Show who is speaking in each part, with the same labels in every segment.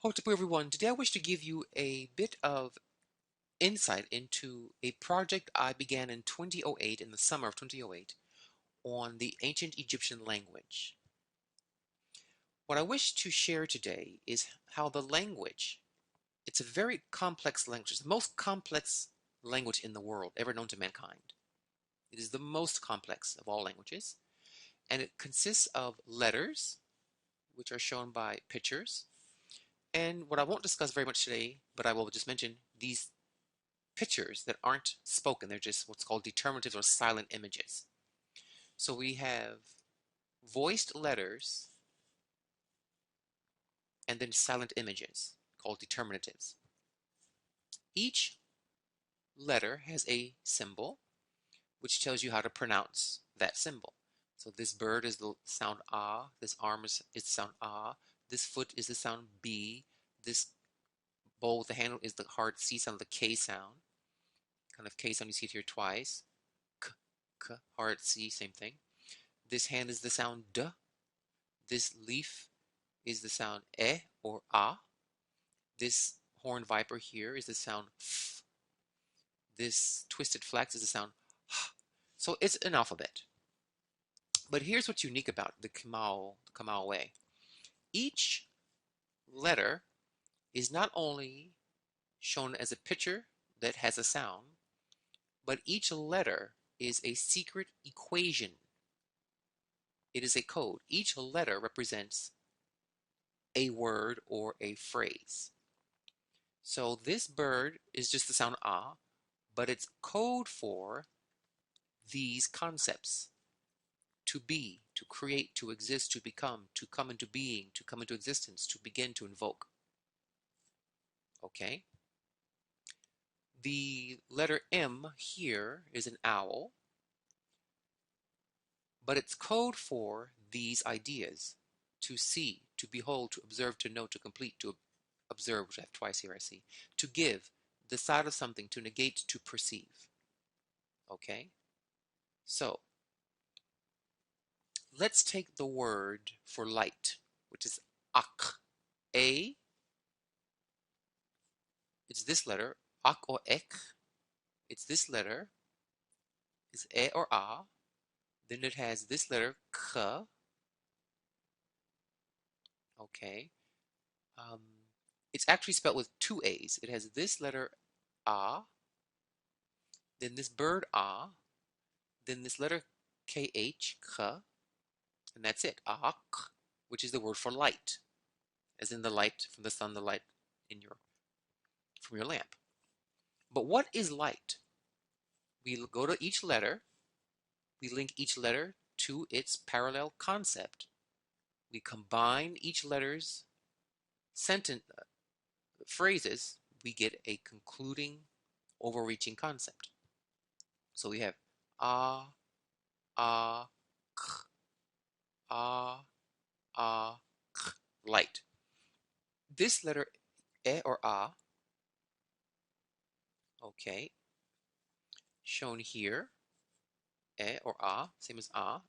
Speaker 1: Hotopo everyone, today I wish to give you a bit of insight into a project I began in 2008, in the summer of 2008, on the ancient Egyptian language. What I wish to share today is how the language, it's a very complex language. It's the most complex language in the world ever known to mankind. It is the most complex of all languages, and it consists of letters, which are shown by pictures. And what I won't discuss very much today, but I will just mention these pictures that aren't spoken. They're just what's called determinatives or silent images. So we have voiced letters and then silent images called determinatives. Each letter has a symbol which tells you how to pronounce that symbol. So this bird is the sound ah, this arm is the sound ah, this foot is the sound b, this bowl with the handle is the hard C sound, the K sound. Kind of K sound, you see it here twice. K, k, hard C, same thing. This hand is the sound D. This leaf is the sound E or A. This horned viper here is the sound F. This twisted flax is the sound H. So it's an alphabet. But here's what's unique about the Kamau way. Each letter is not only shown as a picture that has a sound, but each letter is a secret equation. It is a code. Each letter represents a word or a phrase. So this bird is just the sound ah, but it's code for these concepts: to be, to create, to exist, to become, to come into being, to come into existence, to begin, to invoke. Okay? The letter M here is an owl, but it's code for these ideas: to see, to behold, to observe, to know, to complete, to observe, which I have twice here, I see, to give, the side of something, to negate, to perceive. Okay? So, let's take the word for light, which is ak. A, it's this letter, ak or ek. It's this letter, is e or a. Then it has this letter, k. Okay. Um, it's actually spelled with two A's. It has this letter, a, then this bird, a, then this letter, kh, k, and that's it, ak, which is the word for light, as in the light from the sun, the light in from your lamp. But what is light? We go to each letter, we link each letter to its parallel concept. We combine each letter's sentence phrases, we get a concluding, overreaching concept. So we have ah, ah, k, ah, ah, k, light. This letter e or a, okay, shown here, e or a, same as a,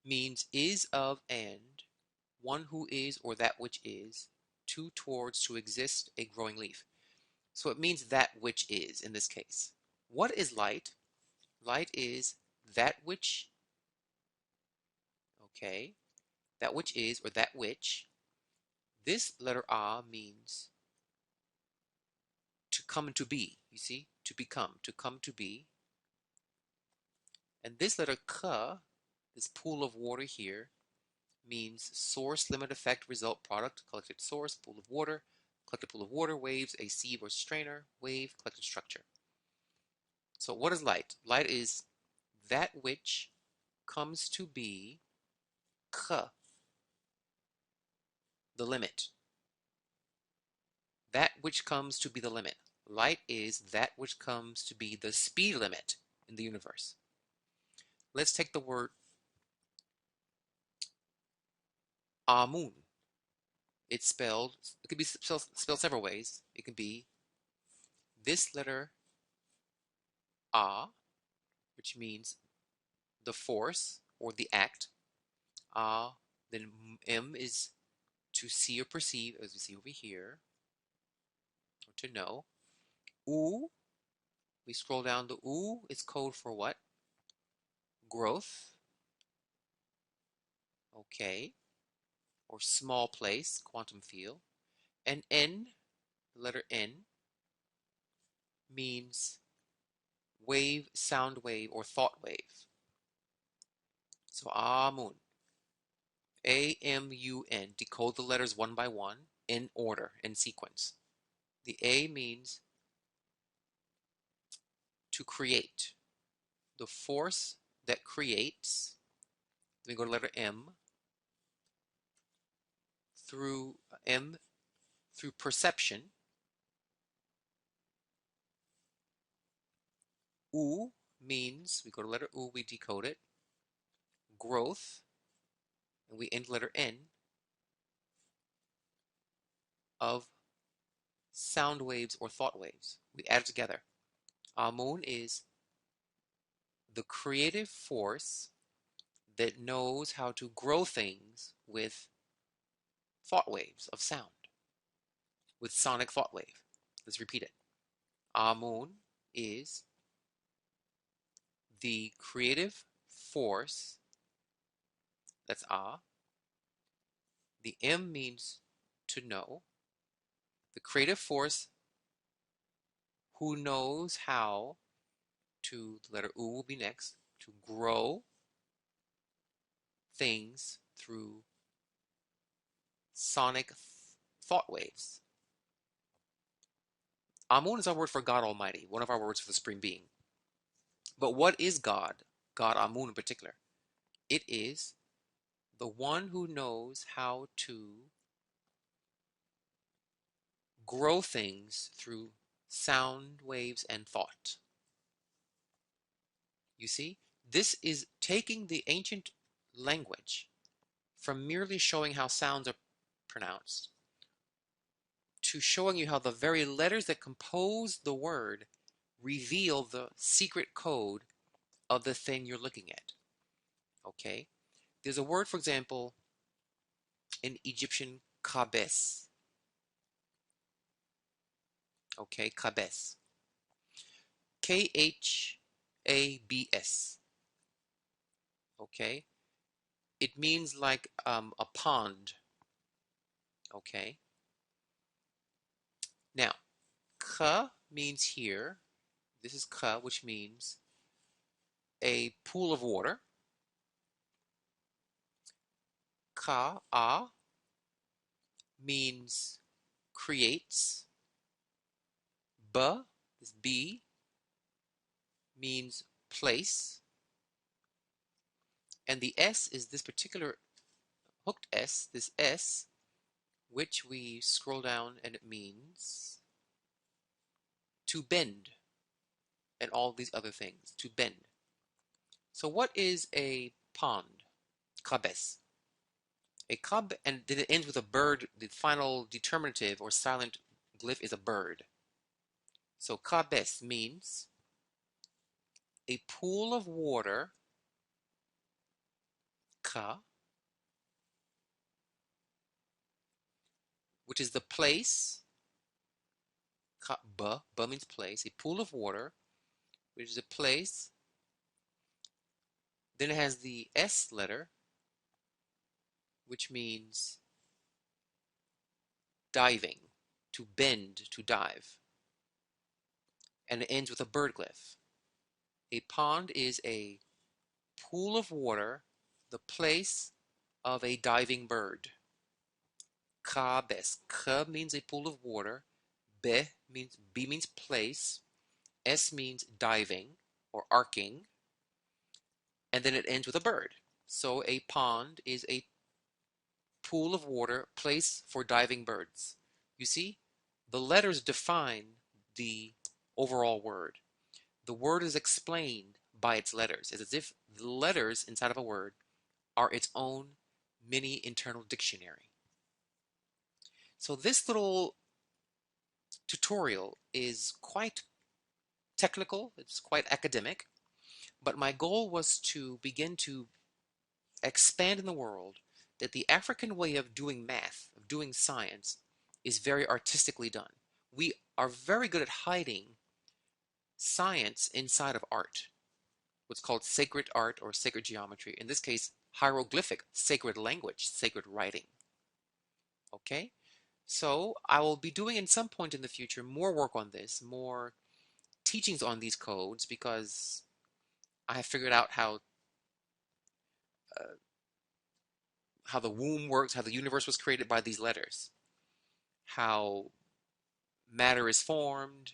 Speaker 1: means is of and, one who is or that which is, to, towards, to exist, a growing leaf. So it means that which is in this case. What is light? Light is that which, okay, that which is or that which. This letter A means to come into be, you see, to become, to come to be. And this letter K, this pool of water here, means source, limit, effect, result, product, collected source, pool of water, collected pool of water, waves, a sieve or strainer, wave, collected structure. So what is light? Light is that which comes to be K, the limit. That which comes to be the limit. Light is that which comes to be the speed limit in the universe. Let's take the word Amun. It's spelled, it could be spelled several ways. It could be this letter A, which means the force or the act. A, then M is to see or perceive, as we see over here, or to know. U, we scroll down, the U is code for what? Growth. Okay. Or small place, quantum field. And N, the letter N, means wave, sound wave, or thought wave. So Amun. A-M-U-N. Decode the letters one by one in order, in sequence. The A means to create. The force that creates. Then we go to letter M. Through M, through perception. U means, we go to letter U, we decode it. Growth. And we end letter N of sound waves or thought waves. We add it together. Amun is the creative force that knows how to grow things with thought waves of sound, with sonic thought wave. Let's repeat it. Amun is the creative force, that's A. The M means to know. The creative force who knows how to, the letter U will be next, to grow things through sonic thought waves. Amun is our word for God Almighty, one of our words for the Supreme Being. But what is God? God Amun in particular. It is the one who knows how to grow things through sound waves and thought. You see, this is taking the ancient language from merely showing how sounds are pronounced to showing you how the very letters that compose the word reveal the secret code of the thing you're looking at. Okay? There's a word, for example, in Egyptian, kabes. Okay, kabes. K-H-A-B-S. Okay? It means like a pond. Okay? Now, ka means here, this is ka, which means a pool of water. Ka-a means creates. Ba, this B, means place. And the S is this particular hooked S, this S, which we scroll down and it means to bend, and all these other things, to bend. So what is a pond? Kabes. A kab, and then it ends with a bird. The final determinative or silent glyph is a bird. So kabes means a pool of water, ka, which is the place, ka, ba means place, a pool of water, which is a place. Then it has the S letter, which means diving, to bend, to dive. And it ends with a bird glyph. A pond is a pool of water, the place of a diving bird. Kabes. Ka means a pool of water. B means place. S means diving or arcing. And then it ends with a bird. So a pond is a pool of water, place for diving birds. You see, the letters define the overall word. The word is explained by its letters. It's as if the letters inside of a word are its own mini internal dictionary. So this little tutorial is quite technical, it's quite academic, but my goal was to begin to expand in the world that the African way of doing math, of doing science is very artistically done. We are very good at hiding science inside of art, what's called sacred art or sacred geometry. In this case, hieroglyphic, sacred language, sacred writing. Okay? So I will be doing at some point in the future more work on this, more teachings on these codes, because I have figured out uh, how the womb works, how the universe was created by these letters, how matter is formed,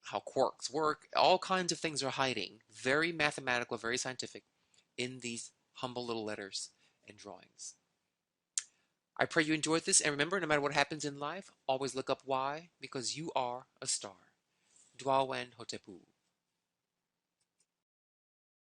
Speaker 1: how quarks work. All kinds of things are hiding, very mathematical, very scientific, in these humble little letters and drawings. I pray you enjoyed this, and remember, no matter what happens in life, always look up why, because you are a star. Dwawen Hotepu.